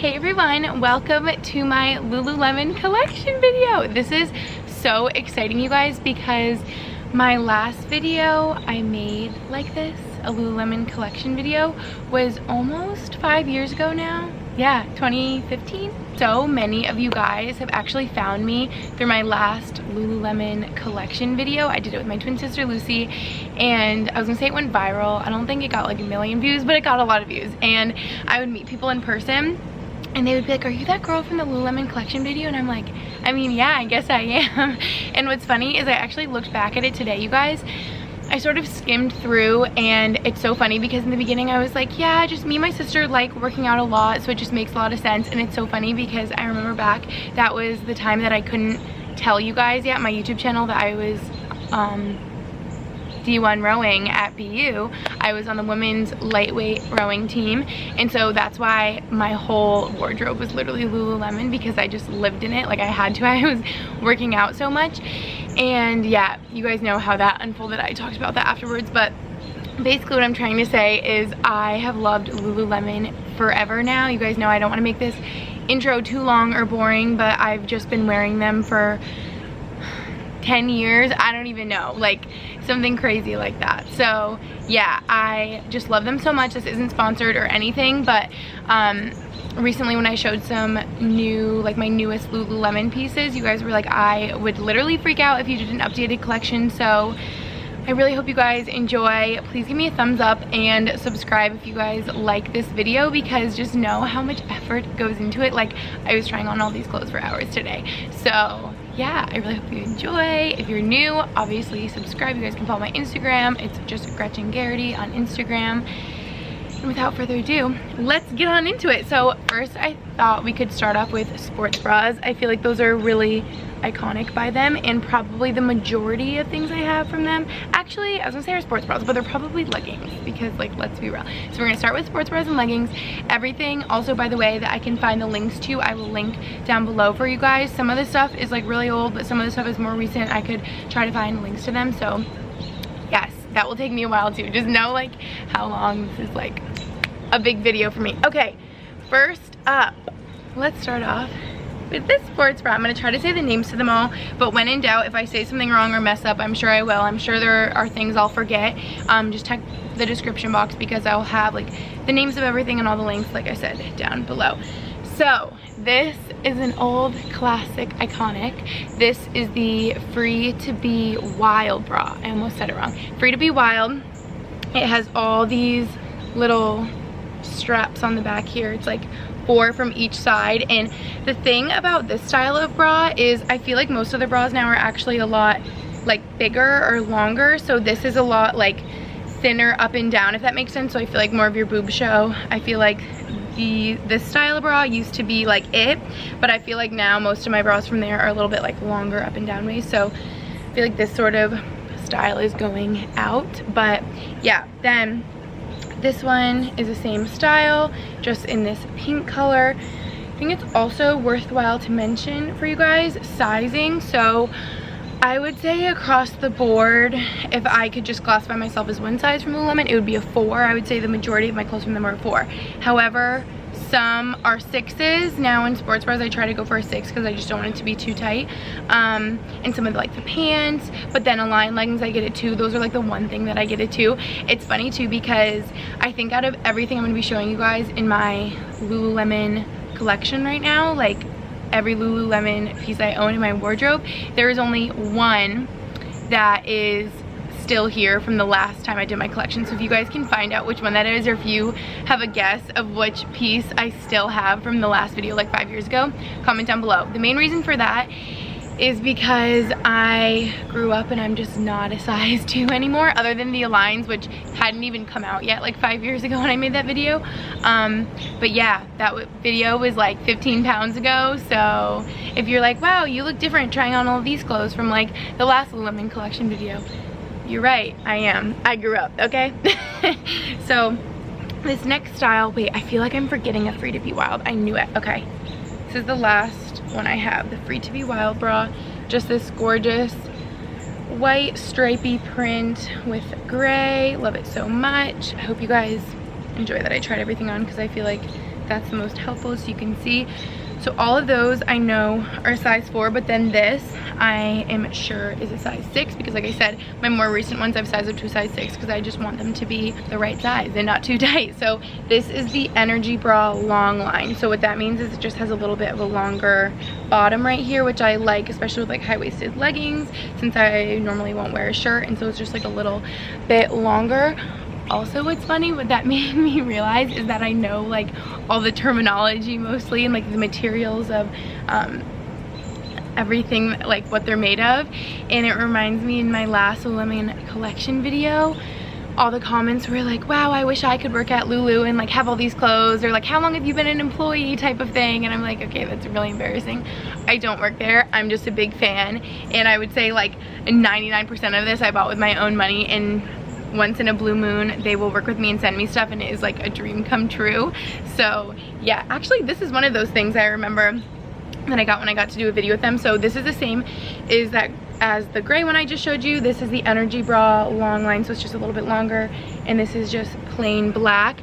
Hey everyone, welcome to my Lululemon collection video. This is so exciting, you guys, because my last video I made like this, a Lululemon collection video, was almost 5 years ago now. Yeah, 2015. So many of you guys have actually found me through my last Lululemon collection video. I did it with my twin sister Lucy, and I was gonna say it went viral. I don't think it got like 1 million views, but it got a lot of views. And I would meet people in person and they would be like, are you that girl from the Lululemon collection video? And I'm like, I mean, yeah, I guess I am. And what's funny is I actually looked back at it today, you guys. I sort of skimmed through, and it's so funny because in the beginning I was like, yeah, just me and my sister like working out a lot, so it just makes a lot of sense. And it's so funny because I remember back, that was the time that I couldn't tell you guys yet, my YouTube channel, that I was D1 rowing at BU. I was on the women's lightweight rowing team, and so that's why my whole wardrobe was literally Lululemon, because I just lived in it. Like I had to. I was working out so much. And yeah, you guys know how that unfolded. I talked about that afterwards, but basically what I'm trying to say is I have loved Lululemon forever now. You guys know I don't want to make this intro too long or boring, but I've just been wearing them for 10 years. I don't even know, like something crazy like that. So yeah, I just love them so much. This isn't sponsored or anything, but recently when I showed some new, like my newest Lululemon pieces, you guys were like, I would literally freak out if you did an updated collection. So I really hope you guys enjoy. Please give me a thumbs up and subscribe if you guys like this video, because just know how much effort goes into it. Like I was trying on all these clothes for hours today. So yeah, I really hope you enjoy. If you're new, obviously subscribe. You guys can follow my Instagram. It's just Gretchen Geraghty on Instagram. And without further ado, let's get on into it. So first I thought we could start off with sports bras. I feel like those are really iconic by them, and probably the majority of things I have from them, actually I was gonna say are sports bras, but they're probably leggings, because like, let's be real. So we're gonna start with sports bras and leggings. Everything also, by the way, that I can find the links to, I will link down below for you guys. Some of this stuff is like really old, but some of the stuff is more recent. I could try to find links to them. So yes, that will take me a while too. Just know like how long this is like a big video for me. Okay, first up, let's start off with this sports bra. I'm gonna try to say the names to them all, but when in doubt, if I say something wrong or mess up, I'm sure I will. I'm sure there are things I'll forget. Just check the description box, because I'll have like the names of everything and all the links, like I said, down below. So this is an old classic iconic. This is the Free to Be Wild bra. I almost said it wrong. Free to Be Wild. It has all these little straps on the back here. It's like 4 from each side. And the thing about this style of bra is I feel like most of the bras now are actually a lot like bigger or longer, so this is a lot like thinner up and down, if that makes sense. So I feel like more of your boobs show. I feel like this style of bra used to be like it, but I feel like now most of my bras from there are a little bit like longer up and down waist. So I feel like this sort of style is going out. But yeah, then this one is the same style, just in this pink color. I think it's also worthwhile to mention for you guys sizing. So I would say across the board, if I could just classify myself as one size from Lululemon, it would be a 4. I would say the majority of my clothes from them are a 4. However, some are 6s. Now in sports bras I try to go for a 6 because I just don't want it to be too tight. And some of like the pants, but then Align leggings I get it too. Those are like the one thing that I get it too. It's funny too, because I think out of everything I'm going to be showing you guys in my Lululemon collection right now, like every Lululemon piece I own in my wardrobe, there is only one that is still here from the last time I did my collection. So if you guys can find out which one that is, or if you have a guess of which piece I still have from the last video like 5 years ago, comment down below. The main reason for that is because I grew up and I'm just not a size 2 anymore, other than the Aligns, which hadn't even come out yet like 5 years ago when I made that video. But yeah, that video was like 15 pounds ago. So if you're like, wow, you look different trying on all of these clothes from like the last Lululemon collection video, you're right, I am. I grew up, okay? So this next style, wait, I feel like I'm forgetting a Free to Be Wild. I knew it. Okay, this is the last one I have, the Free to Be Wild bra. Just this gorgeous white stripy print with gray. Love it so much. I hope you guys enjoy that I tried everything on, because I feel like that's the most helpful so you can see. So all of those I know are size 4, but then this I am sure is a size 6 because like I said, my more recent ones I've sized up to a size 6 because I just want them to be the right size and not too tight. So this is the Energy Bra long line. So what that means is it just has a little bit of a longer bottom right here, which I like, especially with like high-waisted leggings since I normally won't wear a shirt, and so it's just like a little bit longer. Also, what's funny, what that made me realize is that I know like all the terminology mostly and like the materials of everything, like what they're made of. And it reminds me, in my last LULULEMON collection video, all the comments were like, wow, I wish I could work at Lulu and like have all these clothes, or like how long have you been an employee type of thing. And I'm like, okay, that's really embarrassing. I don't work there, I'm just a big fan. And I would say like 99% of this I bought with my own money, and once in a blue moon they will work with me and send me stuff, and it is like a dream come true. So yeah, actually this is one of those things I remember that I got when I got to do a video with them. So this is the same as the gray one I just showed you. This is the Energy Bra long line, so it's just a little bit longer, and this is just plain black.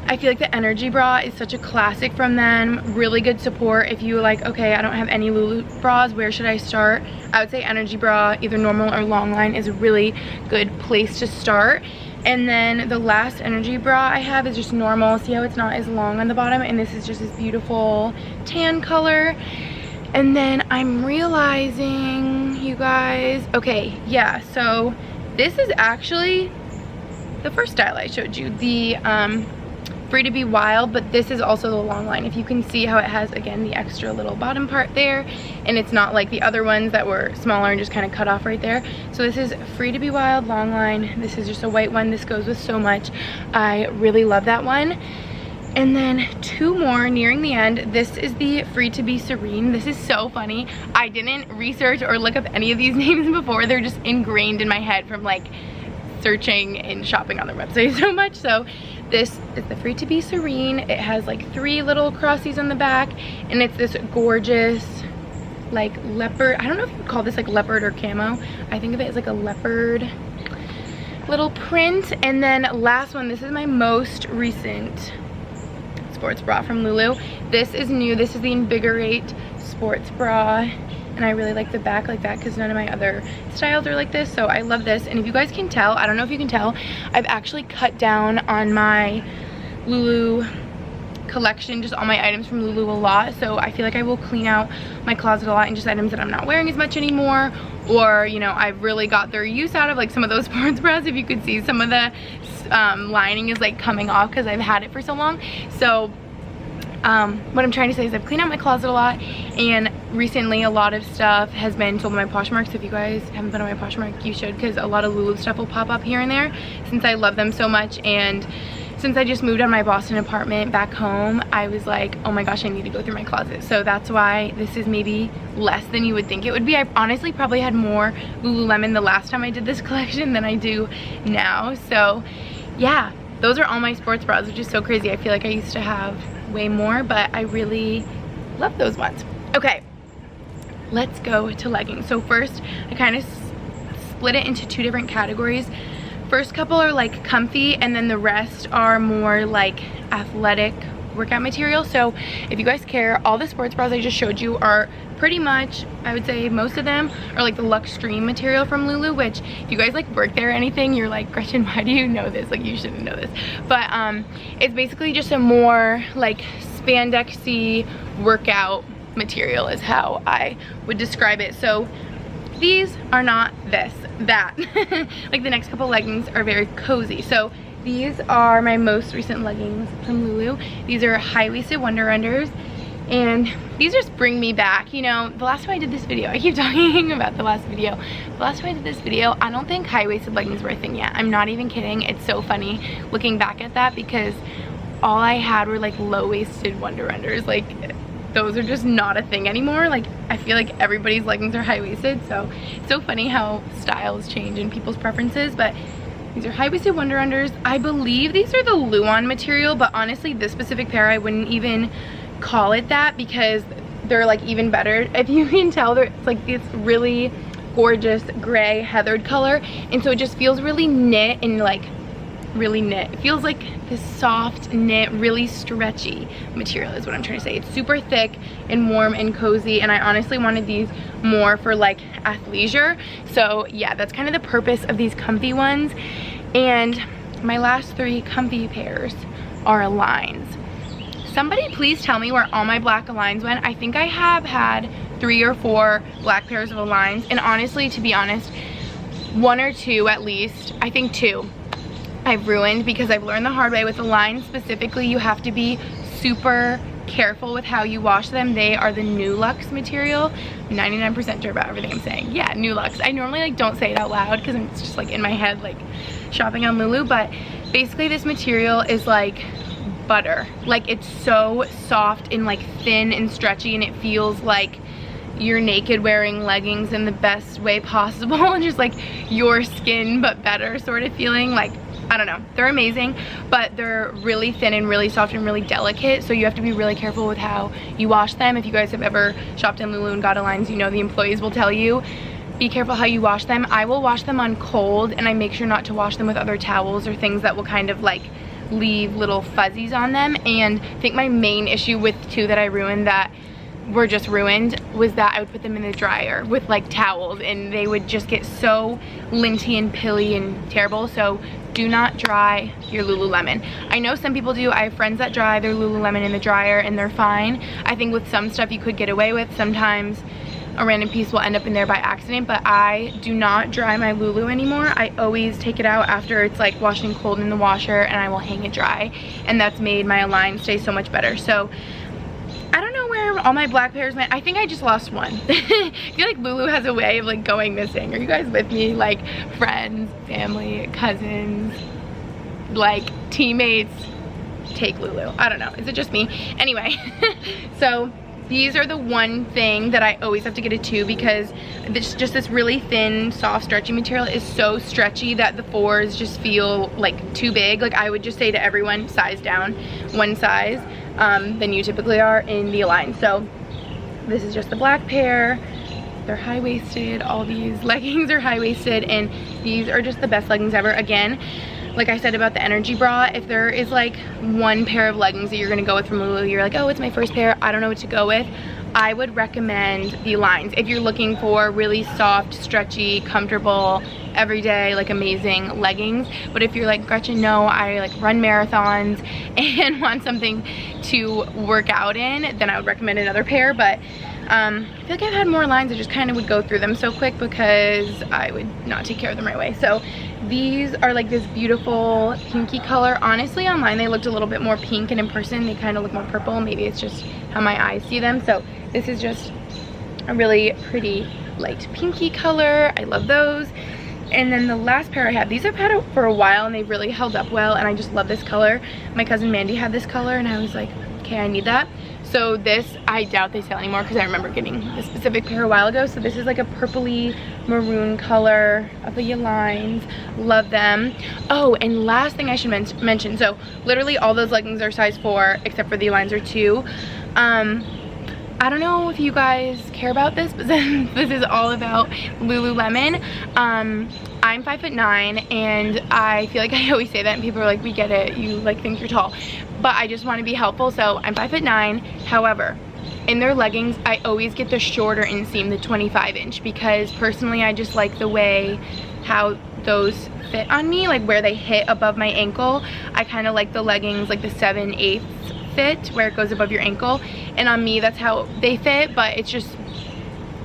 I feel like the Energy Bra is such a classic from them. Really good support if you like, okay, I don't have any Lulu bras, where should I start? I would say Energy Bra, either normal or long line, is a really good place to start. And then the last Energy Bra I have is just normal. See how it's not as long on the bottom, and this is just this beautiful tan color. And then I'm realizing, you guys, okay, yeah, so this is actually the first style I showed you, the Free to Be Wild, but this is also the long line. If you can see how it has, again, the extra little bottom part there, and it's not like the other ones that were smaller and just kind of cut off right there. So this is Free to Be Wild long line. This is just a white one. This goes with so much. I really love that one. And then two more nearing the end. This is the Free to Be Serene. This is so funny. I didn't research or look up any of these names before. They're just ingrained in my head from like searching and shopping on their website so much. So this is the Free to Be Serene. It has like 3 little crossies on the back, and it's this gorgeous like leopard. I don't know if you would call this like leopard or camo. I think of it as like a leopard little print. And then last one, this is my most recent sports bra from Lulu. This is new. This is the Invigorate sports bra, and I really like the back like that because none of my other styles are like this, so I love this. And if you guys can tell, I don't know if you can tell, I've actually cut down on my Lulu collection, just all my items from Lulu a lot, so I feel like I will clean out my closet a lot and just items that I'm not wearing as much anymore, or you know, I've really got their use out of, like some of those sports bras. If you could see, some of the lining is like coming off because I've had it for so long. So what I'm trying to say is I've cleaned out my closet a lot, and recently a lot of stuff has been sold on my Poshmark. So if you guys haven't been on my Poshmark, you should, because a lot of Lulu stuff will pop up here and there since I love them so much. And since I just moved out of my Boston apartment back home, I was like, oh my gosh, I need to go through my closet. So that's why this is maybe less than you would think it would be. I honestly probably had more Lululemon the last time I did this collection than I do now. So yeah, those are all my sports bras, which is so crazy. I feel like I used to have way more, but I really love those ones. Okay, let's go to leggings. So first, I kind of split it into 2 different categories. First couple are like comfy, and then the rest are more like athletic workout material. So if you guys care, all the sports bras I just showed you are pretty much, I would say most of them are like the Luxe Stream material from Lulu, which if you guys like work there or anything, you're like, Gretchen, why do you know this? Like, you shouldn't know this. But it's basically just a more like spandexy workout material is how I would describe it. So these are not that. Like the next couple leggings are very cozy. So these are my most recent leggings from Lulu. These are high-waisted Wonder Unders, and these just bring me back. You know, the last time I did this video, I keep talking about the last video. The last time I did this video, I don't think high-waisted leggings were a thing yet. I'm not even kidding. It's so funny looking back at that, because all I had were like low-waisted Wonder Unders. Like, those are just not a thing anymore. Like, I feel like everybody's leggings are high-waisted, so it's so funny how styles change and people's preferences. But these are high-waisted Wonder Unders. I believe these are the Luon material, but honestly, this specific pair, I wouldn't even call it that, because they're like even better. If you can tell, it's like this really gorgeous gray heathered color, and so it just feels really knit and like really knit. It feels like this soft knit, really stretchy material is what I'm trying to say. It's super thick and warm and cozy, and I honestly wanted these more for like athleisure. So yeah, that's kind of the purpose of these comfy ones. And my last 3 comfy pairs are Aligns. Somebody please tell me where all my black Aligns went. I think I have had 3 or 4 black pairs of Aligns, and honestly, to be honest, 1 or 2 at least, I think 2, I've ruined because I've learned the hard way. With Aligns specifically, you have to be super careful with how you wash them. They are the nulux material. 99% sure about everything I'm saying. Yeah, nulux. I normally like don't say it out loud because it's just like in my head like shopping on Lulu, but basically this material is like butter. Like it's so soft and like thin and stretchy, and it feels like you're naked wearing leggings in the best way possible, and just like your skin but better sort of feeling. Like, I don't know, they're amazing, but they're really thin and really soft and really delicate, so you have to be really careful with how you wash them. If you guys have ever shopped in Lulu and got Aligns, you know the employees will tell you, be careful how you wash them. I will wash them on cold, and I make sure not to wash them with other towels or things that will kind of like leave little fuzzies on them. And I think my main issue with 2 that I ruined that were just ruined was that I would put them in the dryer with like towels, and they would just get so linty and pilly and terrible. So do not dry your Lululemon. I know some people do. I have friends that dry their Lululemon in the dryer and they're fine. I think with some stuff you could get away with. Sometimes a random piece will end up in there by accident, but I do not dry my Lulu anymore. I always take it out after it's like washing cold in the washer, and I will hang it dry, and that's made my Align stay so much better. So I don't know where all my black pairs went. I think I just lost one. I feel like Lulu has a way of like going missing. Are you guys with me? Like friends, family, cousins, like teammates take Lulu. I don't know. Is it just me? Anyway, so these are the one thing that I always have to get a 2 because just this really thin, soft, stretchy material is so stretchy that the 4s just feel like too big. Like I would just say to everyone, size down 1 size than you typically are in the Align. So this is just the black pair. They're high-waisted. All these leggings are high-waisted, and these are just the best leggings ever. Again, like I said about the energy bra, if there is like 1 pair of leggings that you're gonna go with from Lulu, you're like, oh, it's my first pair, I don't know what to go with, I would recommend the Aligns. If you're looking for really soft, stretchy, comfortable, everyday, like amazing leggings. But if you're like, Gretchen, no, I like run marathons and want something to work out in, then I would recommend another pair. But I feel like I've had more Aligns, I just kind of would go through them so quick because I would not take care of them right away. So these are like this beautiful pinky color. Honestly, online they looked a little bit more pink, and in person they kind of look more purple. Maybe it's just how my eyes see them. So this is just a really pretty light pinky color. I love those. And then the last pair I have, these I've had for a while and they've really held up well, and I just love this color. My cousin Mandy had this color and I was like, okay, I need that. So this, I doubt they sell anymore because I remember getting this specific pair a while ago. So this is like a purpley maroon color of the Aligns. Love them. Oh, and last thing I should mention, so literally all those leggings are size 4 except for the Aligns are 2. I don't know if you guys care about this, but this is all about Lululemon. I'm 5'9", and I feel like I always say that and people are like, we get it, you like think you're tall. But I just want to be helpful, so I'm 5'9". However, in their leggings, I always get the shorter inseam, the 25-inch, because personally I just like the way how those fit on me, like where they hit above my ankle. I kind of like the leggings like the 7/8 fit where it goes above your ankle, and on me that's how they fit. But it's just,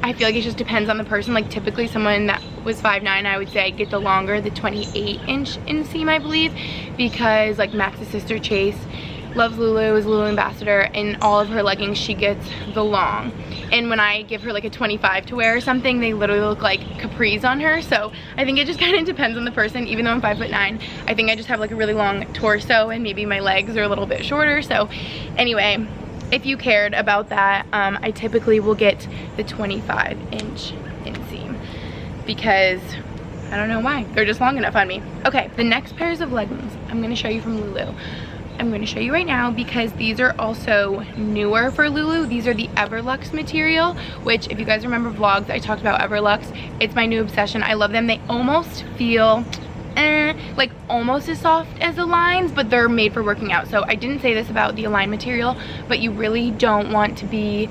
I feel like it just depends on the person. Like typically someone that was 5'9", I would say I'd get the longer, the 28-inch inseam, I believe, because like Max's sister Chase loves Lulu, is a Lulu ambassador, and all of her leggings she gets the long. And when I give her like a 25 to wear or something, they literally look like capris on her. So I think it just kind of depends on the person. Even though I'm 5'9", I think I just have like a really long torso and maybe my legs are a little bit shorter. So anyway, if you cared about that, I typically will get the 25-inch inseam because I don't know why, they're just long enough on me. Okay, the next pairs of leggings I'm going to show you from Lulu. I'm going to show you right now because these are also newer for Lulu. These are the Everlux material, which if you guys remember vlogs, I talked about Everlux. It's my new obsession. I love them. They almost feel like almost as soft as Aligns, but they're made for working out. So I didn't say this about the Align material, but you really don't want to be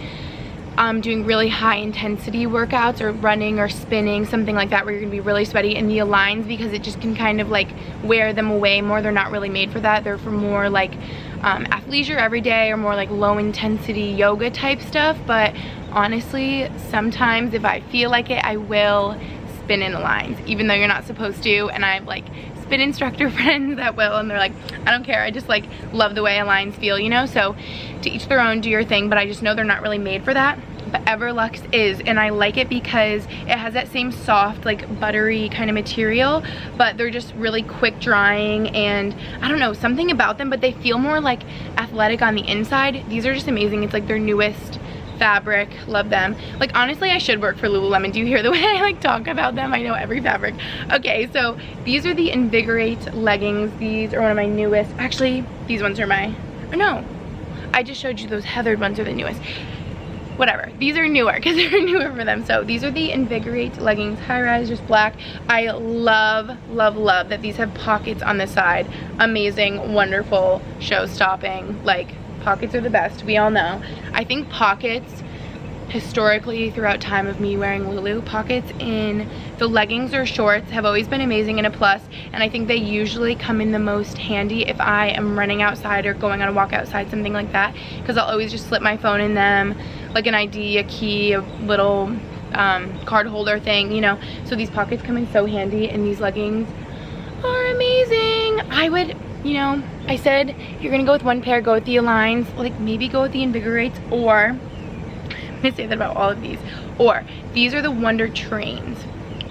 doing really high intensity workouts or running or spinning, something like that, where you're gonna be really sweaty in the Aligns, because it just can kind of like wear them away more. They're not really made for that. They're for more like athleisure every day, or more like low intensity yoga type stuff. But honestly, sometimes if I feel like it, I will spin in Aligns, even though you're not supposed to. And I have like spin instructor friends that will, and they're like, I don't care, I just like love the way Aligns feel, you know? So to each their own, do your thing, but I just know they're not really made for that. But Everlux is, and I like it because it has that same soft, like buttery kind of material, but they're just really quick drying, and I don't know, something about them, but they feel more like athletic on the inside. These are just amazing. It's like their newest fabric. Love them. Like honestly, I should work for Lululemon. Do you hear the way I like talk about them? I know every fabric. Okay, so these are the Invigorate leggings. These are one of my newest. Actually, these ones are my, oh no, I just showed you those heathered ones are the newest. Whatever, these are newer because they're newer for them. So these are the Invigorate leggings, high rise, just black. I love, love, love that these have pockets on the side. Amazing, wonderful, show stopping. Like, pockets are the best, we all know. I think pockets, historically throughout time of me wearing Lulu, pockets in the leggings or shorts have always been amazing and a plus, and I think they usually come in the most handy if I am running outside or going on a walk outside, something like that, because I'll always just slip my phone in them, like an ID, a key, a little card holder thing, you know. So these pockets come in so handy, and these leggings are amazing. I would, you know, I said you're gonna go with one pair, go with the Aligns, like maybe go with the Invigorates, or I'm gonna say that about all of these, or these are the Wonder Trains,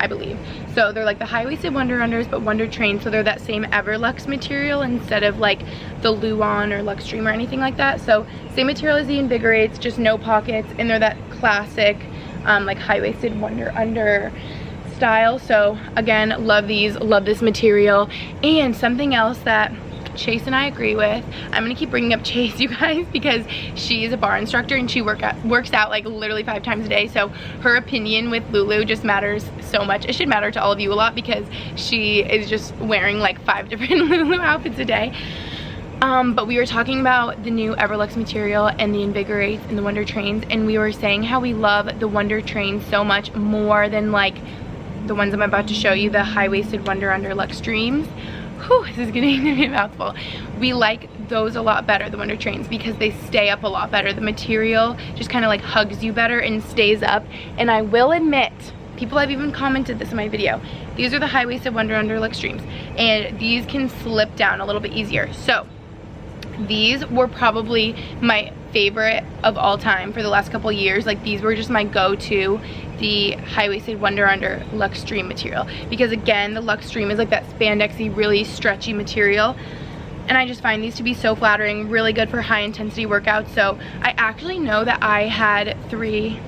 I believe. So they're like the high-waisted Wonder Unders, but Wonder Trains, so they're that same Everlux material instead of like the Luon or Luxtreme or anything like that. So same material as the Invigorates, just no pockets, and they're that classic like high-waisted Wonder Under style. So again, love these, love this material. And something else that Chase and I agree with, I'm gonna keep bringing up Chase, you guys, because she's a bar instructor and she works out like literally 5 times a day. So her opinion with Lulu just matters so much. It should matter to all of you a lot, because she is just wearing like 5 different Lulu outfits a day. But we were talking about the new Everlux material and the Invigorates and the Wonder Trains, and we were saying how we love the Wonder Trains so much more than like the ones I'm about to show you, the high-waisted Wonder Under Luxtremes. Whew, this is getting to be a mouthful. We like those a lot better, the Wonder Trains, because they stay up a lot better. The material just kind of like hugs you better and stays up. And I will admit, people have even commented this in my video, these are the high-waisted Wonder Under Luxtremes, and these can slip down a little bit easier. So these were probably my favorite of all time for the last couple years. Like these were just my go-to, the high-waisted Wonder Under Luxtreme material, because again, the Luxtreme is like that spandexy, really stretchy material, and I just find these to be so flattering, really good for high intensity workouts. So I actually know that I had 3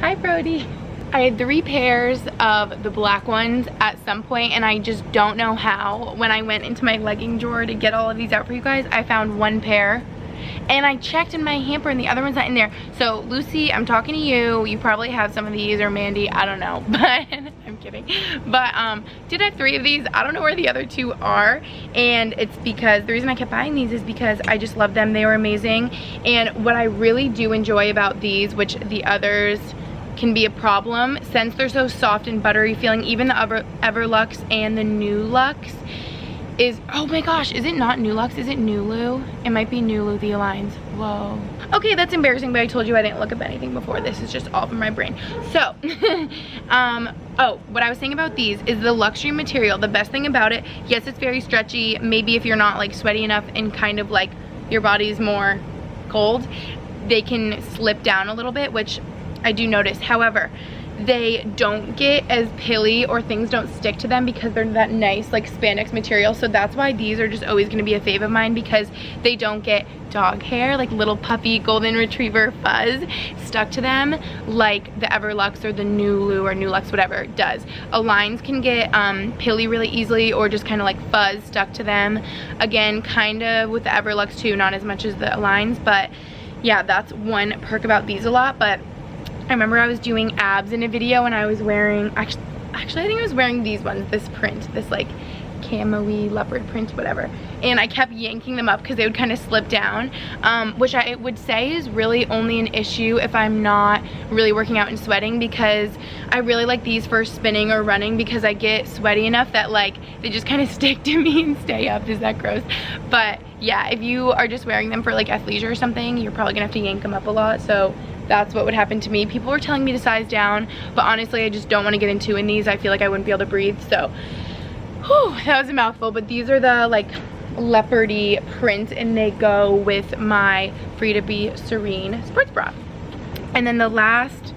hi Brody, I had 3 pairs of the black ones at some point, and I just don't know how. When I went into my legging drawer to get all of these out for you guys, I found 1 pair, and I checked in my hamper and the other one's not in there. So Lucy, I'm talking to you, you probably have some of these, or Mandy, I don't know, but I'm kidding. But did have 3 of these. I don't know where the other 2 are, and it's because the reason I kept buying these is because I just love them. They were amazing. And what I really do enjoy about these, which the others can be a problem, since they're so soft and buttery feeling, even the Everlux and the Nulux is, oh my gosh, is it not Nulux? Is it Nulu? It might be Nulu, the Aligns. Whoa. Okay, that's embarrassing, but I told you I didn't look up anything before. This is just all from my brain. So, oh, what I was saying about these is the Luxtreme material. The best thing about it, yes, it's very stretchy. Maybe if you're not like sweaty enough and kind of like your body's more cold, they can slip down a little bit, which I do notice. However, they don't get as pilly, or things don't stick to them, because they're that nice like spandex material. So that's why these are just always going to be a fave of mine, because they don't get dog hair, like little puppy golden retriever fuzz stuck to them like the Everlux or the Nulu or Nulux, whatever does. Aligns can get pilly really easily, or just kind of like fuzz stuck to them. Again, kind of with the Everlux too, not as much as the Aligns, but yeah, that's one perk about these a lot. But I remember I was doing abs in a video, and I was wearing, actually actually I think I was wearing these ones, this print, this like camo-y leopard print, whatever, and I kept yanking them up because they would kind of slip down, which I would say is really only an issue if I'm not really working out and sweating, because I really like these for spinning or running because I get sweaty enough that like they just kind of stick to me and stay up. Is that gross? But yeah, if you are just wearing them for like athleisure or something, you're probably gonna have to yank them up a lot, so that's what would happen to me. People were telling me to size down, but honestly I just don't want to get into in these. I feel like I wouldn't be able to breathe, so whew, that was a mouthful. But these are the like leopardy print, and they go with my Free to Be Serene sports bra. And then the last,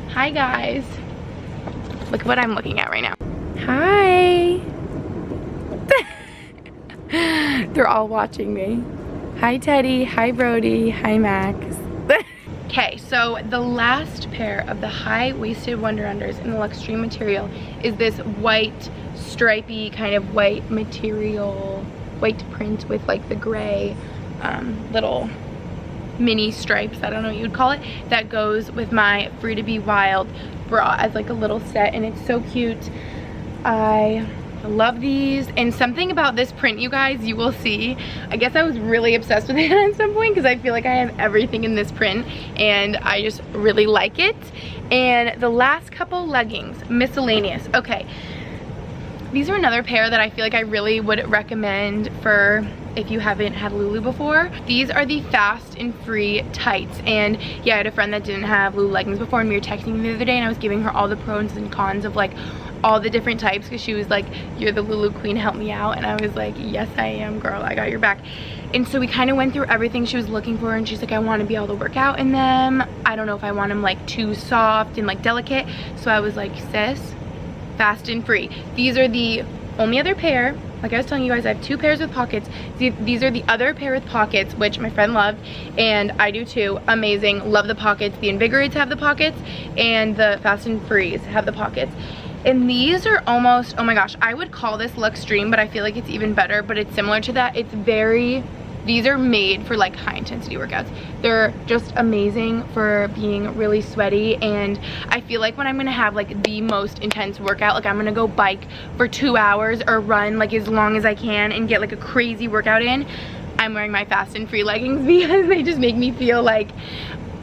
hi guys, look what I'm looking at right now. Hi. They're all watching me. Hi Teddy, hi Brody, hi Max. Okay, so the last pair of the high-waisted Wonder Unders in the Luxtreme material is this white, stripy kind of white material, white print with like the gray little mini stripes, I don't know what you would call it, that goes with my Free to Be Wild bra as like a little set, and it's so cute. I love these, and something about this print, you guys, you will see, I guess I was really obsessed with it at some point because I feel like I have everything in this print and I just really like it. And the last couple leggings, miscellaneous. Okay, these are another pair that I feel like I really would recommend for if you haven't had Lulu before. These are the Fast and Free tights, and yeah, I had a friend that didn't have Lulu leggings before, and we were texting the other day and I was giving her all the pros and cons of like all the different types, because she was like, you're the Lulu queen, help me out. And I was like, yes I am, girl, I got your back. And so we kind of went through everything she was looking for, and she's like, I want to be able to work out in them. I don't know if I want them like too soft and like delicate. So I was like, sis, Fast and Free. These are the only other pair. Like I was telling you guys, I have 2 pairs with pockets. These are the other pair with pockets, which my friend loved, and I do too. Amazing, love the pockets. The Invigorates have the pockets, and the Fast and Frees have the pockets. And these are almost, oh my gosh, I would call this Luxtreme, but I feel like it's even better, but it's similar to that. It's very, these are made for like high intensity workouts. They're just amazing for being really sweaty, and I feel like when I'm gonna have like the most intense workout, like I'm gonna go bike for 2 hours or run like as long as I can and get like a crazy workout in, I'm wearing my Fast and Free leggings because they just make me feel like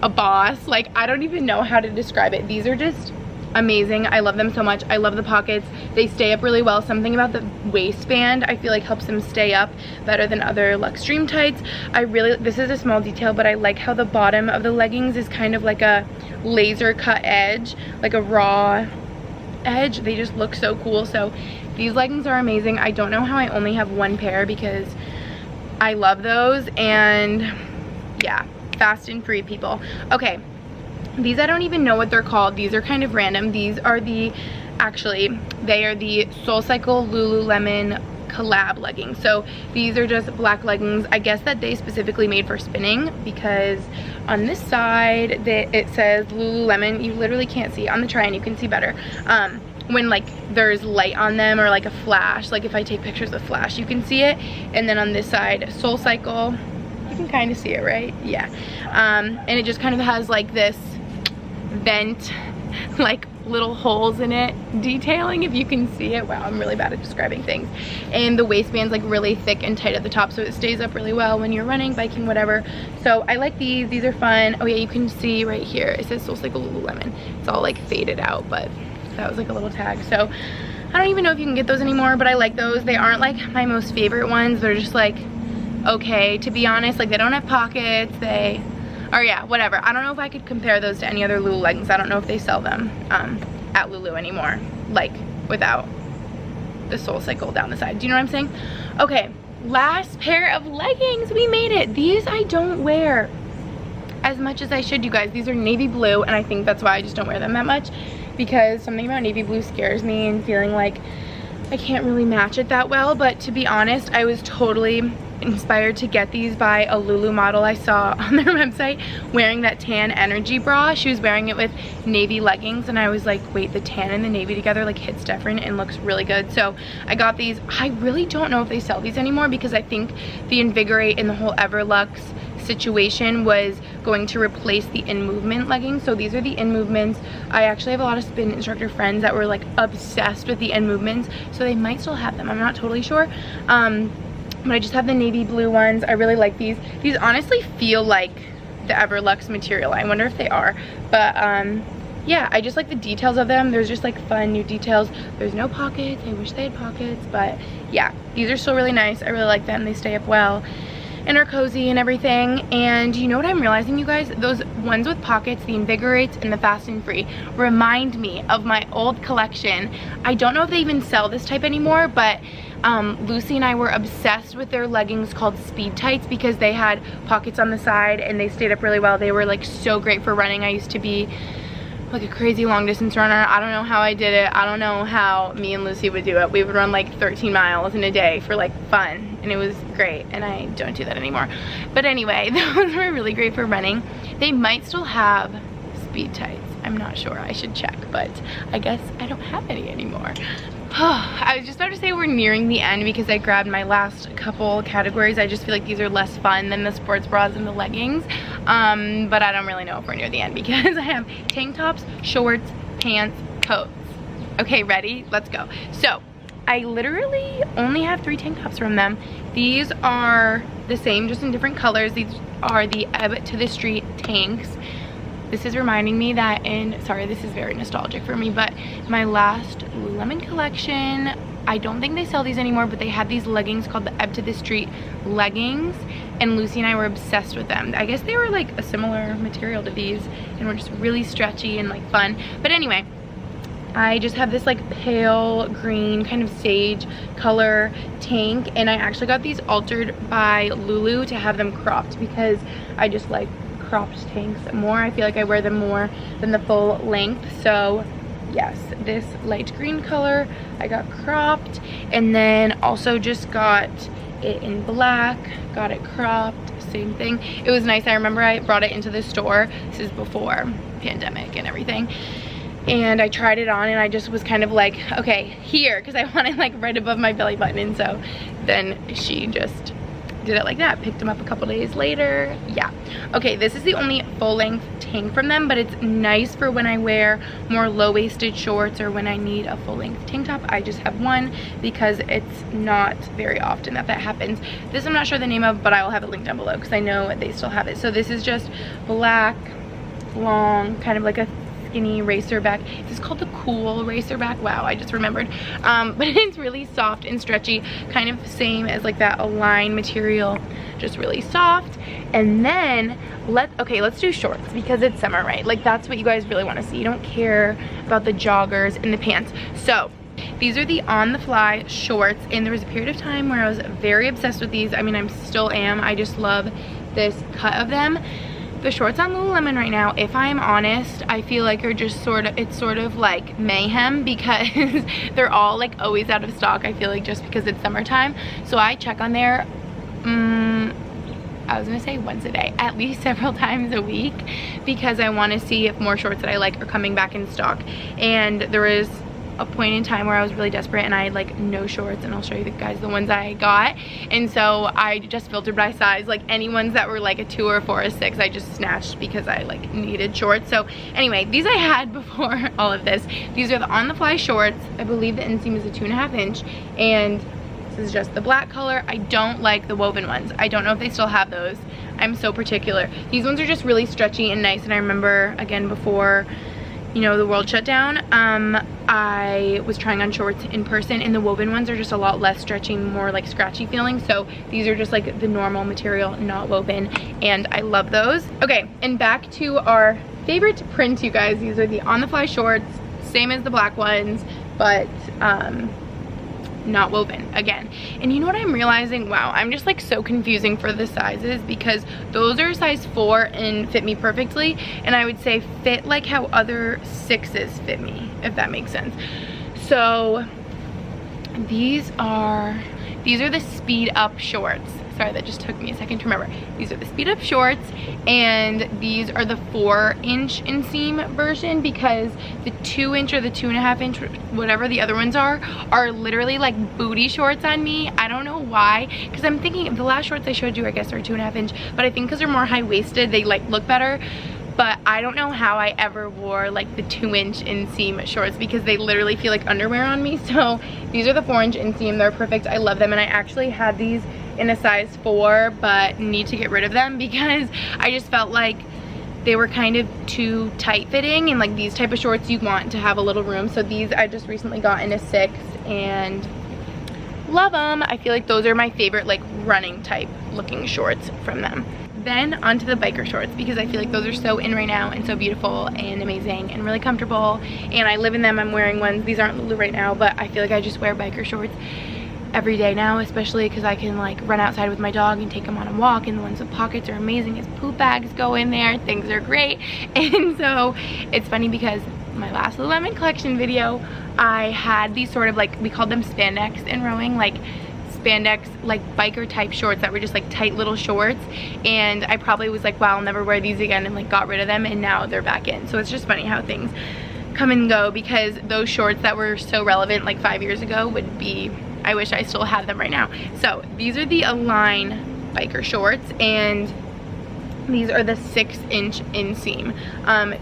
a boss. Like I don't even know how to describe it. These are just amazing. I love them so much. I love the pockets. They stay up really well. Something about the waistband I feel like helps them stay up better than other Luxtreme tights. I really, this is a small detail, but I like how the bottom of the leggings is kind of like a laser cut edge, like a raw edge. They just look so cool. So these leggings are amazing. I don't know how I only have 1 pair because I love those. And yeah, Fast and Free, people. Okay, these I don't even know what they're called. These are kind of random. These are the, actually, they are the SoulCycle Lululemon collab leggings. So these are just black leggings. I guess that they specifically made for spinning, because on this side it says Lululemon. You literally can't see. On the try-on you can see better. When like there's light on them or like a flash, like if I take pictures with flash you can see it. And then on this side, SoulCycle, you can kind of see it, right? Yeah. And it just kind of has like this vent, like little holes in it detailing, if you can see it. Wow, I'm really bad at describing things. And the waistband's like really thick and tight at the top, so it stays up really well when you're running, biking, whatever. So I like these. These are fun. Oh yeah, you can see right here it says SoulCycle Lululemon. It's all like faded out, but that was like a little tag. So I don't even know if you can get those anymore, but I like those. They aren't like my most favorite ones. They're just like okay, to be honest. Like they don't have pockets. They, or yeah, whatever. I don't know if I could compare those to any other Lulu leggings. I don't know if they sell them at Lulu anymore, like without the SoulCycle down the side. Do you know what I'm saying? Okay, last pair of leggings. We made it. These I don't wear as much as I should, you guys. These are navy blue, and I think that's why I just don't wear them that much, because something about navy blue scares me, and feeling like I can't really match it that well. But to be honest, I was totally inspired to get these by a Lulu model I saw on their website wearing that tan energy bra. She was wearing it with navy leggings, and I was like, wait, the tan and the navy together like hits different and looks really good. So I got these. I really don't know if they sell these anymore, because I think the Invigorate and the whole Everlux situation was going to replace the in movement leggings. So these are the in movements. I actually have a lot of spin instructor friends that were like obsessed with the in movements, so they might still have them, I'm not totally sure. But I just have the navy blue ones. I really like these. These honestly feel like the Everlux material. I wonder if they are, but yeah, I just like the details of them. There's just like fun new details. There's no pockets. I wish they had pockets, but yeah, these are still really nice. I really like them. They stay up well and are cozy and everything. And you know what I'm realizing, you guys? Those ones with pockets, the Invigorates and the Fast and Free, remind me of my old collection. I don't know if they even sell this type anymore, but Lucy and I were obsessed with their leggings called Speed Tights because they had pockets on the side and they stayed up really well. They were like so great for running. I used to be like a crazy long distance runner. I don't know how I did it. I don't know how me and Lucy would do it. We would run like 13 miles in a day for like fun, and it was great, and I don't do that anymore. But anyway, those were really great for running. They might still have Speed Tights. I'm not sure, I should check, but I guess I don't have any anymore. I was just about to say we're nearing the end because I grabbed my last couple categories. I just feel like these are less fun than the sports bras and the leggings. But I don't really know if we're near the end because I have tank tops, shorts, pants, coats. Okay, ready? Let's go. So I literally only have 3 tank tops from them. These are the same, just in different colors. These are the Ebb to the Street tanks. This is reminding me that sorry, this is very nostalgic for me, but my last Lululemon collection, I don't think they sell these anymore, but they had these leggings called the Ebb to the Street leggings, and Lucy and I were obsessed with them. I guess they were like a similar material to these and were just really stretchy and like fun. But anyway, I just have this like pale green kind of sage color tank, and I actually got these altered by Lulu to have them cropped because I just like cropped tanks more. I feel like I wear them more than the full length. So yes, this light green color I got cropped, and then also just got it in black, got it cropped, same thing. It was nice. I remember I brought it into the store. This is before pandemic and everything, and I tried it on and I just was kind of like, okay, here, because I wanted like right above my belly button. And so then she just did it like that, picked them up a couple days later. Yeah, okay, this is the only full-length tank from them, but it's nice for when I wear more low-waisted shorts or when I need a full-length tank top. I just have one because it's not very often that happens. This I'm not sure the name of, but I will have it linked down below because I know they still have it. So this is just black, long, kind of like a skinny racerback. This is called the Cool Racerback. Wow, I just remembered. But it's really soft and stretchy, kind of same as like that Align material, just really soft. And then let's do shorts because it's summer, right? Like that's what you guys really want to see. You don't care about the joggers and the pants. So these are the On the Fly shorts, and there was a period of time where I was very obsessed with these. I mean, I still am. I just love this cut of them. The shorts on Lululemon right now, if I'm honest, I feel like are just it's sort of like mayhem because they're all like always out of stock. I feel like just because it's summertime. So I check on there, I was gonna say once a day, at least several times a week, because I want to see if more shorts that I like are coming back in stock. And there is a point in time where I was really desperate and I had like no shorts, and I'll show you guys the ones I got. And so I just filtered by size, like any ones that were like a 2 or a 4 or 6 I just snatched because I like needed shorts. So anyway, these I had before all of this. These are the On the Fly shorts. I believe the inseam is a 2.5 inch, and this is just the black color. I don't like the woven ones. I don't know if they still have those. I'm so particular. These ones are just really stretchy and nice, and I remember again before, you know, the world shut down, I was trying on shorts in person, and the woven ones are just a lot less stretchy, more like scratchy feeling. So these are just like the normal material, not woven, and I love those. Okay, and back to our favorite print, you guys. These are the On the Fly shorts, same as the black ones, but not woven again. And you know what I'm realizing? Wow, I'm just like so confusing for the sizes because those are size 4 and fit me perfectly, and I would say fit like how other 6s fit me, if that makes sense. So these are the Speed Up shorts. Sorry, that just took me a second to remember. These are the Speed Up shorts, and these are the 4-inch inseam version because the 2-inch or the 2.5 inch, whatever the other ones are literally like booty shorts on me. I don't know why, because I'm thinking the last shorts I showed you I guess are 2.5 inch, but I think because they're more high-waisted they like look better. But I don't know how I ever wore like the 2-inch inseam shorts because they literally feel like underwear on me. So these are the 4-inch inseam. They're perfect. I love them, and I actually had these in a size 4 but need to get rid of them because I just felt like they were kind of too tight fitting, and like these type of shorts you want to have a little room. So these I just recently got in a 6 and love them. I feel like those are my favorite like running type looking shorts from them. Then onto the biker shorts, because I feel like those are so in right now and so beautiful and amazing and really comfortable, and I live in them. I'm wearing ones. These aren't Lulu right now, but I feel like I just wear biker shorts every day now, especially because I can like run outside with my dog and take him on a walk, and the ones with pockets are amazing. His poop bags go in there, things are great. And so it's funny because my last Lululemon collection video I had these sort of like, we called them spandex in rowing, like spandex like biker type shorts that were just like tight little shorts, and I probably was like, wow, I'll never wear these again, and like got rid of them, and now they're back in. So it's just funny how things come and go, because those shorts that were so relevant like 5 years ago would be, I wish I still had them right now. So these are the Align biker shorts, and these are the 6-inch inseam.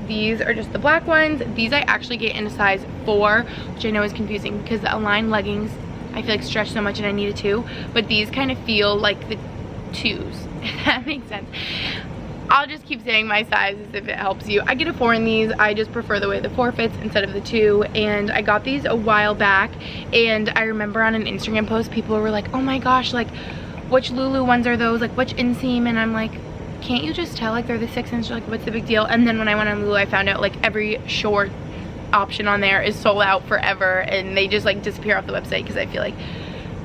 These are just the black ones. These I actually get in a size 4, which I know is confusing because the Align leggings I feel like stretch so much and I need a 2, but these kind of feel like the 2s, if that makes sense. I'll just keep saying my sizes if it helps you. I get a 4 in these. I just prefer the way the 4 fits instead of the 2, and I got these a while back, and I remember on an Instagram post people were like, oh my gosh, like which Lulu ones are those, like which inseam? And I'm like, can't you just tell, like they're the 6-inch, like what's the big deal? And then when I went on Lulu I found out like every short option on there is sold out forever, and they just like disappear off the website because I feel like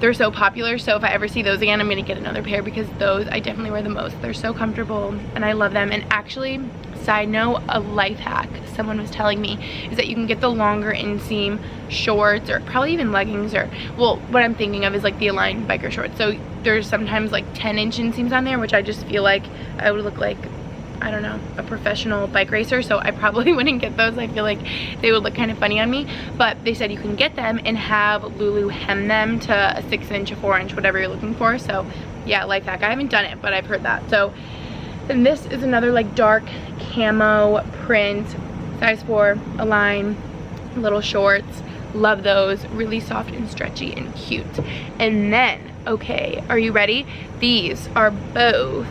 they're so popular. So if I ever see those again, I'm gonna get another pair because those I definitely wear the most. They're so comfortable and I love them. And actually, side note, a life hack someone was telling me is that you can get the longer inseam shorts, or probably even leggings, or well, what I'm thinking of is like the Align biker shorts. So there's sometimes like 10-inch inseams on there, which I just feel like I would look like, I don't know, a professional bike racer, so I probably wouldn't get those. I feel like they would look kind of funny on me, but they said you can get them and have Lulu hem them to a 6-inch, a 4-inch, whatever you're looking for. So yeah, life hack. I haven't done it, but I've heard that. So then this is another like dark camo print, size 4, Align, little shorts. Love those, really soft and stretchy and cute. And then, okay, are you ready? These are both,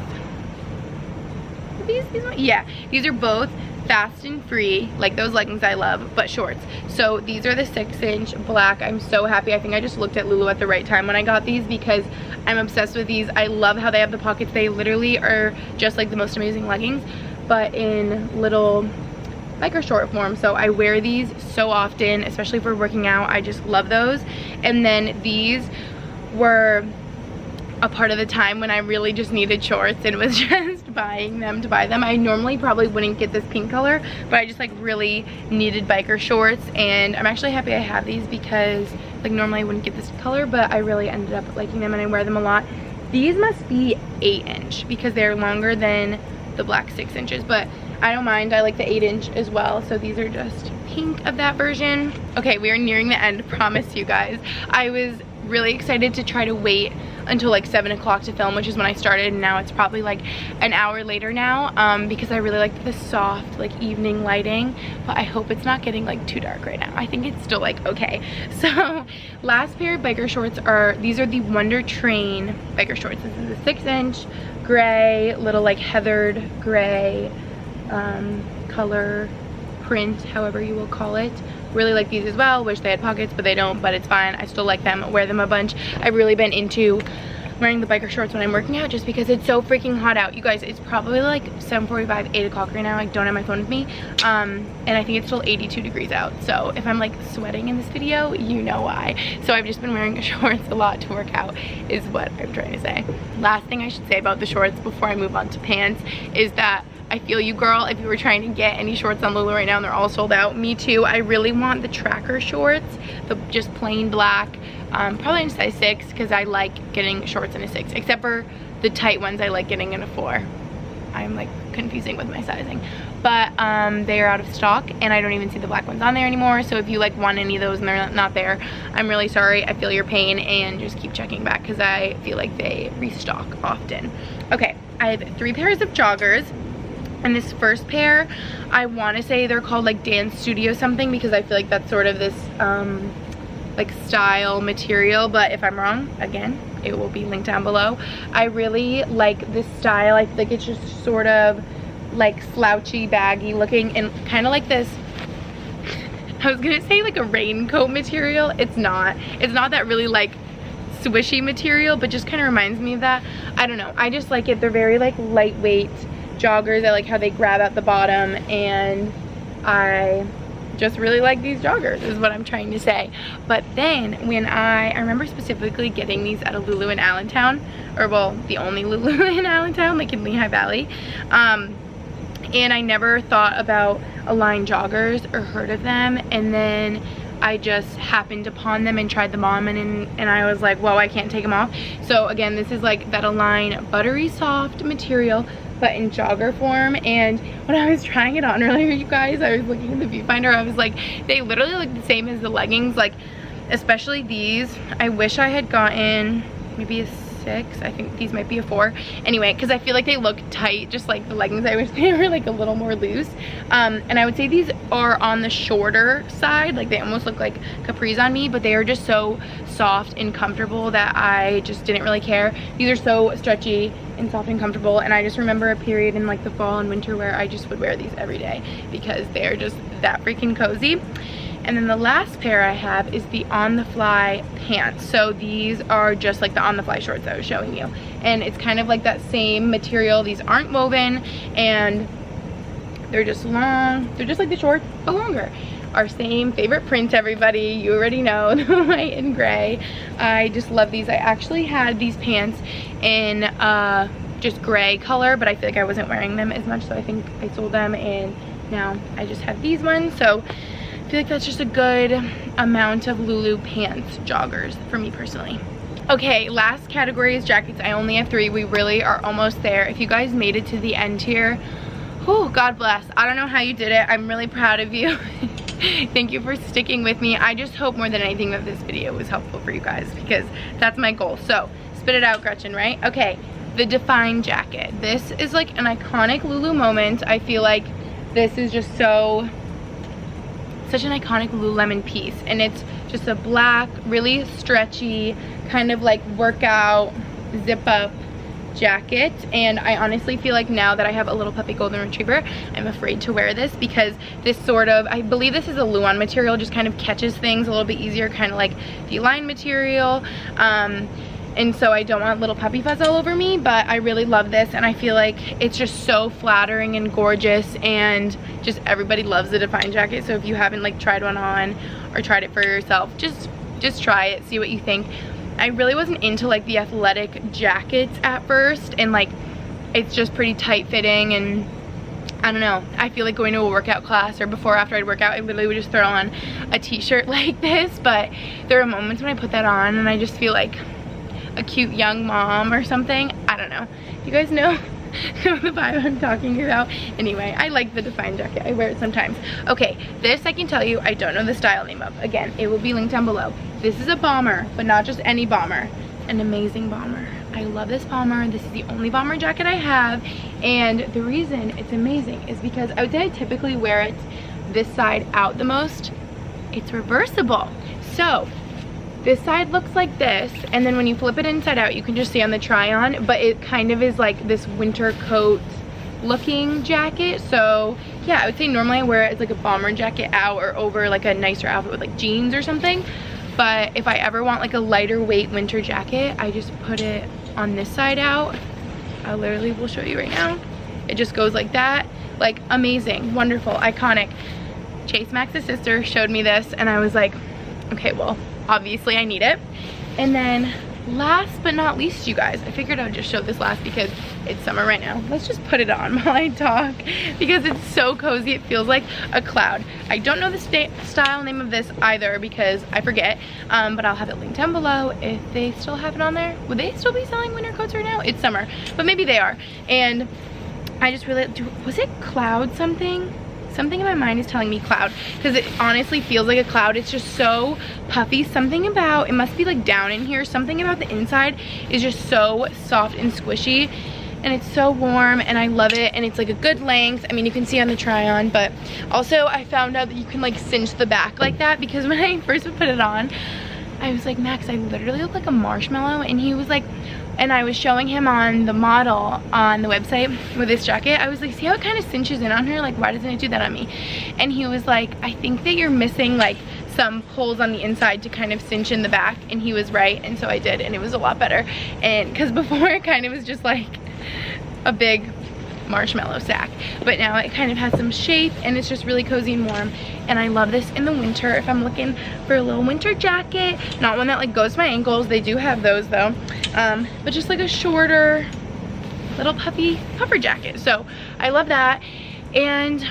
these are both fast and free, like those leggings I love, but shorts. So these are the 6-inch black. I'm so happy. I think I just looked at Lulu at the right time when I got these because I'm obsessed with these. I love how they have the pockets. They literally are just like the most amazing leggings, but in little biker short form. So I wear these so often, especially for working out. I just love those. And then these were a part of the time when I really just needed shorts and was just buying them to buy them. I normally probably wouldn't get this pink color, but I just like really needed biker shorts, and I'm actually happy I have these because like normally I wouldn't get this color, but I really ended up liking them and I wear them a lot. These must be 8-inch because they're longer than the black 6 inches, but I don't mind. I like the 8-inch as well. So these are just pink of that version. Okay, we are nearing the end, promise you guys. I was really excited to try to wait until like 7 o'clock to film, which is when I started, and now it's probably like an hour later now, because I really like the soft like evening lighting, but I hope it's not getting like too dark right now. I think it's still like okay. So last pair of biker shorts are, these are the Wonder Train biker shorts. This is a 6-inch gray, little like heathered gray color print, however you will call it. Really like these as well. Wish they had pockets, but they don't, but it's fine. I still like them, wear them a bunch. I've really been into wearing the biker shorts when I'm working out just because it's so freaking hot out. You guys, it's probably like 7:45, 8 o'clock right now. I don't have my phone with me, and I think it's still 82 degrees out. So if I'm like sweating in this video, you know why. So I've just been wearing shorts a lot to work out is what I'm trying to say. Last thing I should say about the shorts before I move on to pants is that I feel you, girl. If you were trying to get any shorts on Lulu right now and they're all sold out, me too. I really want the tracker shorts, the just plain black, probably in size 6 because I like getting shorts in a 6, except for the tight ones I like getting in a 4. I'm like confusing with my sizing. But they are out of stock, and I don't even see the black ones on there anymore. So if you like want any of those and they're not there, I'm really sorry. I feel your pain, and just keep checking back because I feel like they restock often. Okay, I have 3 pairs of joggers. And this first pair, I want to say they're called like Dance Studio something, because I feel like that's sort of this like style material, but if I'm wrong, again, it will be linked down below. I really like this style. I feel like it's just sort of like slouchy, baggy looking, and kind of like this, I was gonna say like a raincoat material. It's not that really like swishy material, but just kind of reminds me of that. I don't know, I just like it. They're very like lightweight joggers. I like how they grab at the bottom, and I just really like these joggers is what I'm trying to say. But then when I remember specifically getting these at a Lulu in Allentown, or well, the only Lulu in Allentown, like in Lehigh Valley, and I never thought about Align joggers or heard of them, and then I just happened upon them and tried them on, and I was like, whoa, I can't take them off. So again, this is like that Align buttery soft material, but in jogger form. And when I was trying it on earlier, you guys, I was looking in the viewfinder, I was like, they literally look the same as the leggings, like especially these. I wish I had gotten maybe a 6. I think these might be a 4 anyway, because I feel like they look tight just like the leggings. I wish they were like a little more loose. And I would say these are on the shorter side, like they almost look like capris on me, but they are just so soft and comfortable that I just didn't really care. These are so stretchy and soft and comfortable, and I just remember a period in like the fall and winter where I just would wear these every day because they're just that freaking cozy. And then the last pair I have is the On the Fly pants. So these are just like the On the Fly shorts that I was showing you, and it's kind of like that same material. These aren't woven, and they're just long. They're just like the shorts, but longer. Our same favorite print, everybody, you already know, the white and gray. I just love these. I actually had these pants in just gray color, but I feel like I wasn't wearing them as much, so I think I sold them, and now I just have these ones. So I feel like that's just a good amount of Lulu pants joggers for me personally. Okay, last category is jackets. I only have 3. We really are almost there. If you guys made it to the end here, oh, God bless. I don't know how you did it. I'm really proud of you. Thank you for sticking with me. I just hope more than anything that this video was helpful for you guys, because that's my goal. So spit it out, Gretchen, right? Okay, the Define jacket. This is like an iconic Lulu moment. I feel like this is just such an iconic Lululemon piece, and it's just a black, really stretchy, kind of like workout zip up jacket. And I honestly feel like now that I have a little puppy golden retriever, I'm afraid to wear this because this sort of, I believe this is a Luon material, just kind of catches things a little bit easier, kind of like the Align material. And so I don't want little puppy fuzz all over me, but I really love this, and I feel like it's just so flattering and gorgeous, and just everybody loves the Define jacket. So if you haven't like tried one on or tried it for yourself, just try it, see what you think. I really wasn't into like the athletic jackets at first, and like it's just pretty tight fitting, and I don't know, I feel like going to a workout class or before or after I'd work out, I literally would just throw on a t-shirt like this. But there are moments when I put that on and I just feel like a cute young mom or something. I don't know. You guys know the vibe I'm talking about. Anyway, I like the Define jacket. I wear it sometimes. Okay, this I can tell you I don't know the style name of. Again, it will be linked down below. This is a bomber, but not just any bomber. An amazing bomber. I love this bomber. This is the only bomber jacket I have, and the reason it's amazing is because I would say I typically wear it this side out the most. It's reversible. So this side looks like this, and then when you flip it inside out, you can just see on the try on, but it kind of is like this winter coat looking jacket. So yeah, I would say normally I wear it as like a bomber jacket out or over like a nicer outfit with like jeans or something. But if I ever want like a lighter weight winter jacket, I just put it on this side out. I literally will show you right now. It just goes like that. Like amazing, wonderful, iconic. Chase Max's sister showed me this, and I was like, okay, well, obviously I need it. And then last but not least, you guys, I figured I'd just show this last because it's summer right now. Let's just put it on while I talk because it's so cozy. It feels like a cloud. I don't know the style name of this either because I forget, but I'll have it linked down below if they still have it on there. Would they still be selling winter coats right now? It's summer, but maybe they are. And I just really, was it cloud something? Something in my mind is telling me cloud, because it honestly feels like a cloud. It's just so puffy. Something about, it must be like down in here, something about the inside is just so soft and squishy, and it's so warm, and I love it, and it's like a good length. I mean, you can see on the try on, but also I found out that you can like cinch the back like that, because when I first put it on, I was like, Max, I literally look like a marshmallow, and he was like, and I was showing him on the model on the website with this jacket. I was like, see how it kind of cinches in on her? Like, why doesn't it do that on me? And he was like, I think that you're missing like some holes on the inside to kind of cinch in the back. And he was right, and so I did, and it was a lot better. And because before it kind of was just like a big marshmallow sack, but now it kind of has some shape, and it's just really cozy and warm, and I love this in the winter if I'm looking for a little winter jacket. Not one that like goes to my ankles, they do have those though, but just like a shorter little puffy puffer jacket. So I love that, and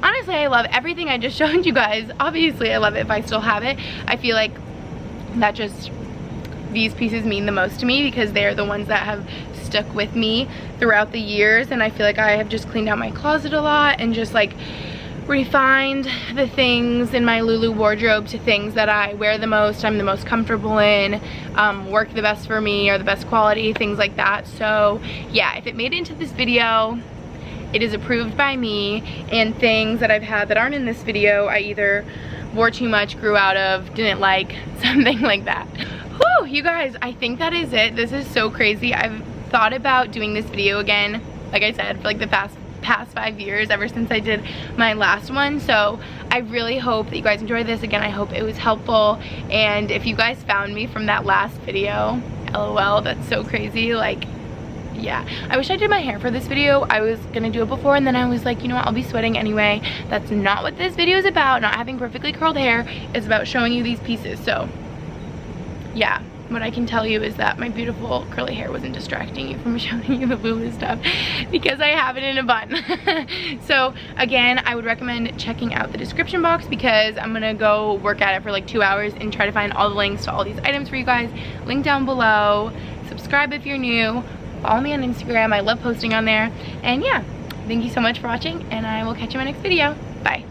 honestly I love everything I just showed you guys. Obviously I love it if I still have it. I feel like that just, these pieces mean the most to me because they're the ones that have stuck with me throughout the years, and I feel like I have just cleaned out my closet a lot and just like refined the things in my Lulu wardrobe to things that I wear the most, I'm the most comfortable in, work the best for me, or the best quality, things like that. So yeah, if it made it into this video, it is approved by me, and things that I've had that aren't in this video I either wore too much, grew out of, didn't like, something like that. Whew, you guys, I think that is it. This is so crazy. I've thought about doing this video again, like I said, for like the past 5 years, ever since I did my last one. So I really hope that you guys enjoyed this. Again, I hope it was helpful, and if you guys found me from that last video, LOL, that's so crazy. Like, yeah, I wish I did my hair for this video. I was gonna do it before, and then I was like, you know what, I'll be sweating anyway. That's not what this video is about. Not having perfectly curled hair. It's about showing you these pieces. So yeah, what I can tell you is that my beautiful curly hair wasn't distracting you from showing you the Lulu stuff, because I have it in a bun. So again, I would recommend checking out the description box, because I'm gonna go work at it for like 2 hours and try to find all the links to all these items for you guys. Link down below. Subscribe if you're new. Follow me on Instagram. I love posting on there. And yeah, thank you so much for watching, and I will catch you in my next video. Bye.